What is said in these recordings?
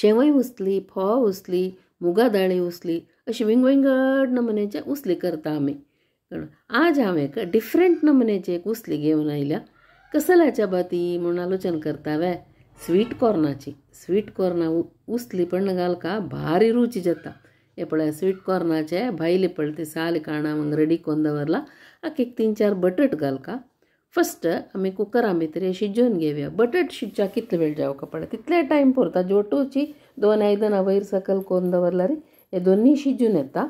शेवय उसली, फोव उसली, मुगा दाळी उसली, अशी वेगवेगळ्या नमुन्याचे उसली करता आम्ही. आज हांव एक डिफरंट नमुन्याची एक उसली घेवन आयल्या. कसल्याच्या बाती म्हणून आलोचन करतावे. स्वीट कॉर्नाची. स्वीट कॉर्ना उसली पण घालका भारी रुची जाता. हे पळय स्वीट कॉर्नाचे भायली पळते साल काणा मग रेडी कोन दवरला. एक 3-4 बटाट घालका. फस्ट आम्ही कुकरा भितर शिजोवन घेवया. बटाट शिजच्या कितले वेळ जावका पळय तितले टायम पुरता. जोटूची 2 आयदनां वयर सकयल कोन दवरल्यार हे दोन्ही शिजून येता.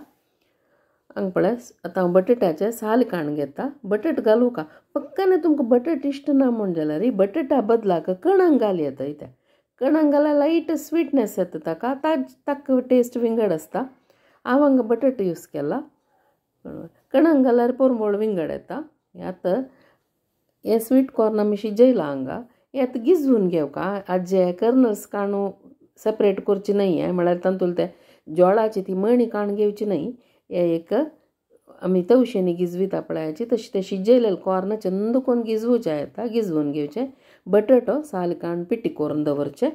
हांगा पळय आतां हांव बटाटाचे साल काण घेता. बटाट घालूं का पक्कन तुमकां बटाट इश्ट ना म्हण जाल्यार बटाटा बदलाक कणंक घाल येता. इथे कणंक घाला लायट स्वीटनेस येता ताका. ताका टेस्ट विंगड आसता. हांव हांगा बटाट यूज केला. कणंक घाल्यार परमळ विंगड येता. आतां हे स्वीट कॉर्न आमी शिजयला हांगा. हे आतां गिजवून घेवका. हाजे कर्नल्स काणू सेपरेट करची न्हय. म्हळ्यार तातूंत ते जोळाची ती मणी काण घेवची न्हय. हे एक आमी तवशेनी गिजवीता पळयाची तशी ते शिजयलेले कॉर्न चंद कोन गिजवूचे येता. गिजवून घेवचे. बटाटो साल काण पिटी करून दवरचे.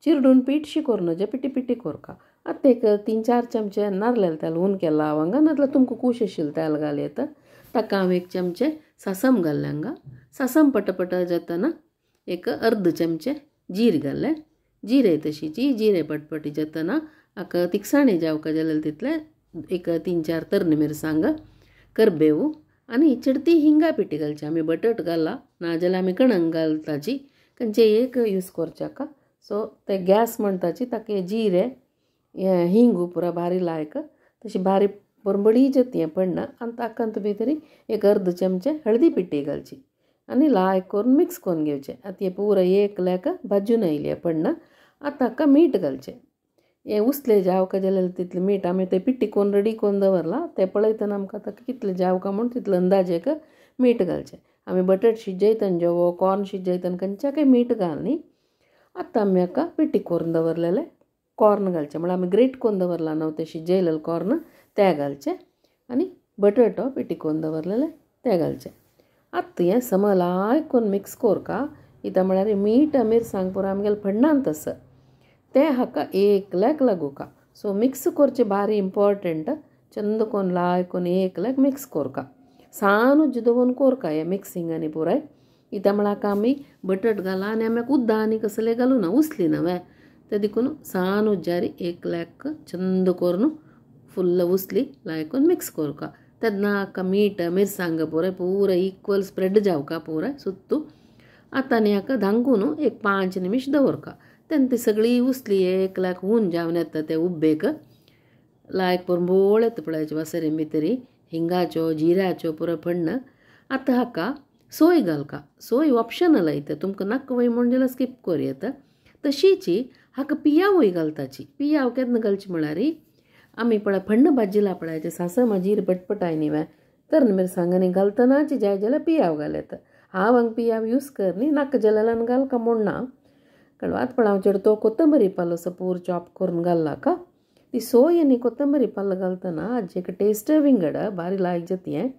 चिरडून पीठशी कॉर्नाचे पिटी पिटी कोरका. आतां एक 3-4 चमचे नारळेल तेल उन केला हांव हांगा. नाजाल्यार तुमकां खूश आशिल्लें तेल घाल येता. ताका हांव 1 चमचे सासम घाल्ले हांगा. सासम पटपट जातना एक अर्ध चमचे जीर घाल्ले. जिरे तशीची जिरे पटपटी जातना हाका तिखसाणी जावका जाल्यार तितले एक 3-4 तरणे मिरसांग, करबेवू आनी चडती हिंगा पिटी घालची. आमी बटाट घाला नाजाल्यार आमी कणंक घालताची खंयचे एक यूज करच्याका. सो ते गॅस म्हणटाची ताका जिरे हिंग पुरा भारी लायक तशी भारी बरबडी जती हें पडना. आनी ताका तुमी तरी एक अर्द चमचे हळदी पिटी घालची आनी लायक करून मिक्स करून घेवचें. आतां हें पुरा एक लेक भाजून आयली हें पडना. आतां ताका मीठ घालचें. हे उसले जावका जाल्यार तितलें मीठ आमी ते पिटी कोन रेडी कोन दवरला. ते पळयतना आमकां ताका कितलें जावका म्हूण तितलें अंदाजेक मीठ घालचें. आमी बटाट शिजयतना जेवो कॉर्न शिजयतना खंयच्याकय मीठ घाल न्ही. आतां आमी हाका पिटी करून दवरलेले कॉर्न घालचे. म्हळ्यार आमी ग्रेट करून दवरला न्हू ते शिजयलेले कॉर्न ते घालचे आनी बटाटो पिटी करून दवरलेले ते घालचे. आतां हें समलाय करून मिक्स कोरका. कित्याक म्हळ्यार मीठ मिरसांग पुरो आमगेले फडनान तस ते हाका एकल्याक लागूका. सो मिक्स करचें भारी इम्पॉर्टंट. चंद कोन लाय कोन एकल्याक मिक्स कोरका. सानूच दवरून कोरका हें मिक्सिंग आनी पुराय. कित्याक म्हळ्यार हाका आमी बटाट घाला आनी आमी उद्दा आनी कसले घालूं ना उसली नवे. ते देखून सानूच जारी एकल्याक चंद करून फुल्ल उसली लायकून मिक्स कोरका. तेन्ना हाका मीठ मिरसांग पुराय पूरा इक्वल स्प्रेड जावका पुराय सुत्तू. आतां आनी हाका धांकून एक 5 निमिश दवरका. तेन्ना ती सगळी उसली एकल्याक हून जावन येता ते उब्बेक लायक परबोळ येता पळयाचे वासरे भितरी हिंगाच्यो जिऱ्याच्यो पुरो फडण. आतां हाका सोय घालका. सोय ऑप्शनल आयता. तुमकां नाका वय म्हण जाल्यार स्कीप कर येता. तशीची हाका पियावूय घालताची. पियाव केन्ना घालची म्हळ्यार आमी पळय फण्ण भाजिला पळयाचे सासम जीर पटपटाय न्ही तरणे मिरसांगांनी घालतनाची जाय जाल्यार पियाव घाल येता. हांव हांगा पियाव यूज कर न्ही नाका जाल्यार घालका म्हूण ना. कळ्ळें. आतां पळय हांव चेडतो कोथंबरी पालो सपूर चॉप करून घाल्ला का. ती सोय आनी कोथंबरी पालो घालतना हाजे एक टेस्ट विंगड भारी लायक जाती हें.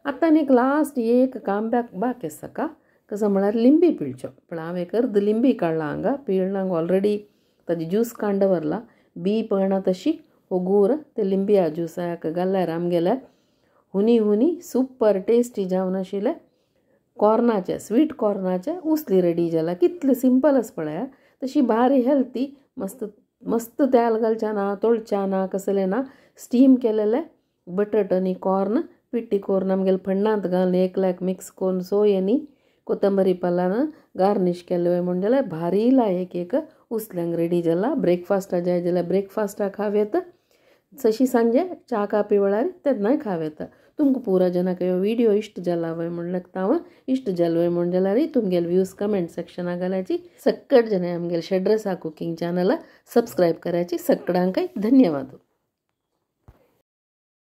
आतां आनी एक लास्ट एक कांब्याक बाकी आसा का. कसो म्हळ्यार लिंबी पिळच्यो. पण हांव एक अर्द लिंबी काडला हांगा. पिळणांक ऑलरेडी ताजी ज्यूस काण दवरला. बी पळना तशी होगूर ते लिंबिया ज्यूसाक घाल्यार आमगेले हुनी सुपर टेस्टी जावन आशिल्ले कॉर्नाचे स्वीट कॉर्नाचे उसली रेडी जाला. कितले सिंपल आसा पळया. तशी भारी हेल्थी मस्त तेल घालचे ना तळचे ना कसले ना. स्टीम केलेले बटाट आनी कॉर्न पिट्टी करून आमगेले फण्णांत घालून एकल्याक मिक्स करून सोय आनी कोथंबरी पालान गार्निश केले म्हण जाल्यार भारी लायक एक उसल्यांक रेडी जाला. ब्रेकफास्टा जाय जाल्यार ब्रेकफास्टाक खाव येता. तशी सांजे च्या कापी वेळार तेन्नाय खाव येता. तुमकां पुरा जनाक ह्यो व्हिडिओ इश्ट जाला वय म्हण लागता इश्ट जाल वय म्हण जाल्यार तुमगेले व्ह्यूज कमेंट सेक्शनाक घालायची. सक्कट जनाय आमगेले शेड्रेसा कुकिंग चॅनल सब्सक्रायब करायची. सक्कडांकय धन्यवाद.